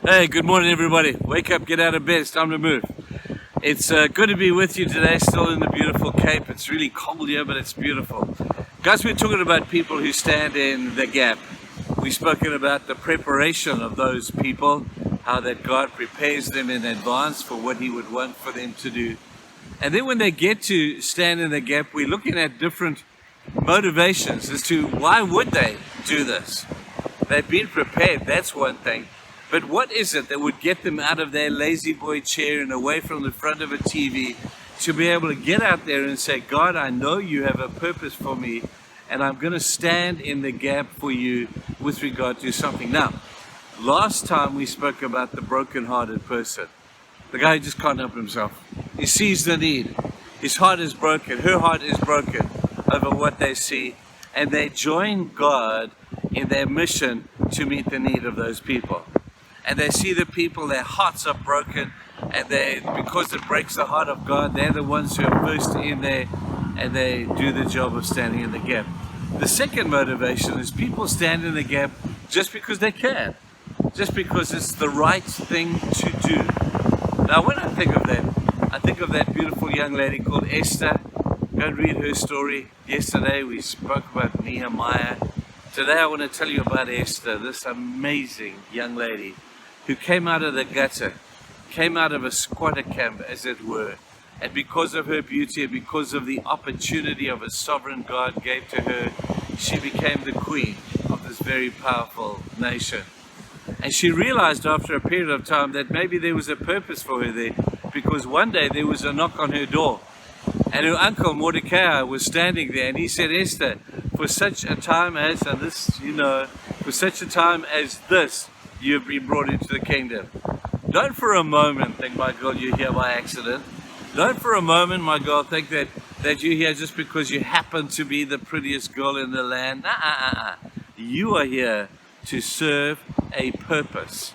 Hey, good morning, everybody. Wake up, get out of bed. It's time to move. It's good to be with you today, still in the beautiful Cape. It's really cold here, but it's beautiful. Guys, we're talking about people who stand in the gap. We've spoken about the preparation of those people, how that God prepares them in advance for what He would want for them to do. And then when they get to stand in the gap, we're looking at different motivations as to why would they do this. They've been prepared, that's one thing. But what is it that would get them out of their lazy boy chair and away from the front of a TV to be able to get out there and say, God, I know you have a purpose for me, and I'm going to stand in the gap for you with regard to something. Now, last time we spoke about the broken-hearted person, the guy who just can't help himself. He sees the need. His heart is broken. Her heart is broken over what they see, and they join God in their mission to meet the need of those people. And they see the people, their hearts are broken, and because it breaks the heart of God, they're the ones who are first in there, and they do the job of standing in the gap. The second motivation is people stand in the gap just because they can, just because it's the right thing to do. Now, when I think of that beautiful young lady called Esther. Go and read her story. Yesterday we spoke about Nehemiah. Today I want to tell you about Esther, this amazing young lady who came out of the gutter, came out of a squatter camp, as it were, and because of her beauty and because of the opportunity of a sovereign God gave to her, she became the queen of this very powerful nation. And she realized after a period of time that maybe there was a purpose for her there, because one day there was a knock on her door, and her uncle Mordecai was standing there, and he said, Esther, for such a time as this, for such a time as this, you have been brought into the kingdom. Don't for a moment think, my God, you're here by accident. Don't for a moment, my God, think that you're here just because you happen to be the prettiest girl in the land. You are here to serve a purpose.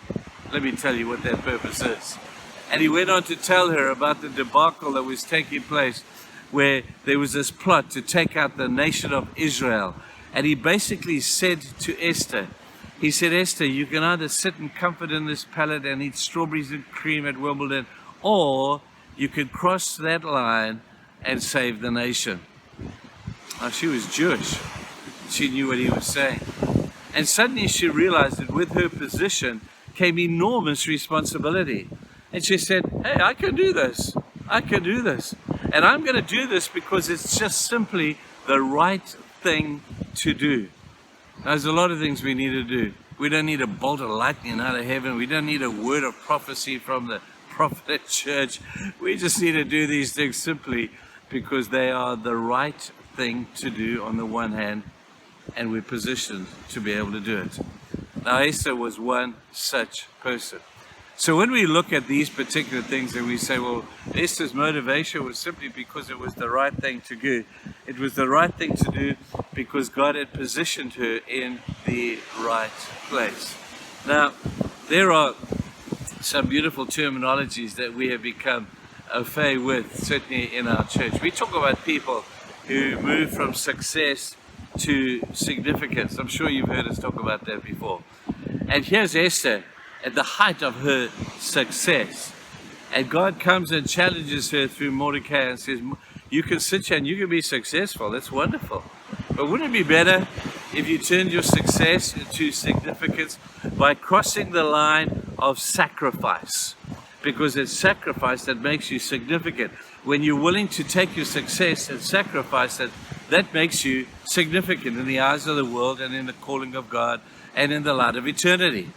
Let me tell you what that purpose is. And he went on to tell her about the debacle that was taking place, where there was this plot to take out the nation of Israel. And he basically said to Esther, he said, Esther, you can either sit in comfort in this palace and eat strawberries and cream at Wimbledon, or you can cross that line and save the nation. Now, she was Jewish. She knew what he was saying. And suddenly she realized that with her position came enormous responsibility. And she said, hey, I can do this. I can do this. And I'm going to do this because it's just simply the right thing to do. Now, there's a lot of things we need to do. We don't need a bolt of lightning out of heaven. We don't need a word of prophecy from the prophet at church. We just need to do these things simply because they are the right thing to do on the one hand, and we're positioned to be able to do it. Now, Esther was one such person. So when we look at these particular things and we say, well, Esther's motivation was simply because it was the right thing to do. It was the right thing to do because God had positioned her in the right place. Now, there are some beautiful terminologies that we have become au fait with, certainly in our church. We talk about people who move from success to significance. I'm sure you've heard us talk about that before. And here's Esther at the height of her success, and God comes and challenges her through Mordecai and says, you can sit here and you can be successful. That's wonderful, but wouldn't it be better if you turned your success into significance by crossing the line of sacrifice? Because it's sacrifice that makes you significant. When you're willing to take your success and sacrifice it, that makes you significant in the eyes of the world and in the calling of God and in the light of eternity.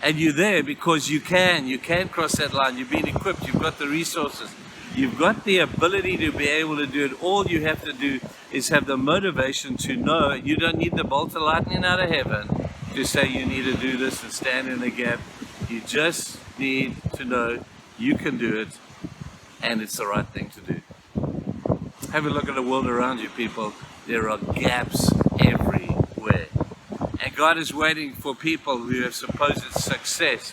And you're there because you can cross that line. You've been equipped, you've got the resources, you've got the ability to be able to do it. All you have to do is have the motivation to know you don't need the bolt of lightning out of heaven to say you need to do this and stand in the gap. You just need to know you can do it, and it's the right thing to do. Have a look at the world around you, people. There are gaps everywhere. And God is waiting for people who have supposed success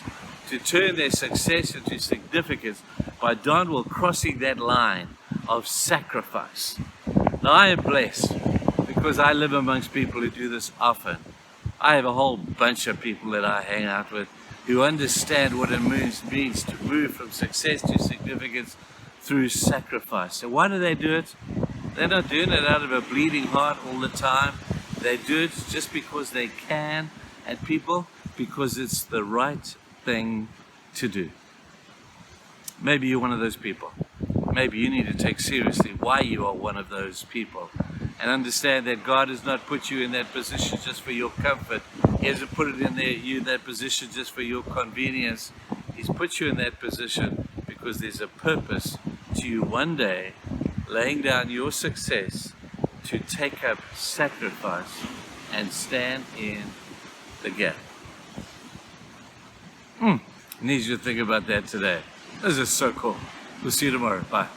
to turn their success into significance by downward crossing that line of sacrifice. Now, I am blessed because I live amongst people who do this often. I have a whole bunch of people that I hang out with who understand what it means to move from success to significance through sacrifice. So why do they do it? They're not doing it out of a bleeding heart all the time. They do it just because they can, and people, because it's the right thing to do. Maybe you're one of those people. Maybe you need to take seriously why you are one of those people, and understand that God has not put you in that position just for your comfort. He hasn't put it in that position just for your convenience. He's put you in that position because there's a purpose to you one day laying down your success to take up sacrifice and stand in the gap. I need you to think about that today. This is so cool. We'll see you tomorrow. Bye.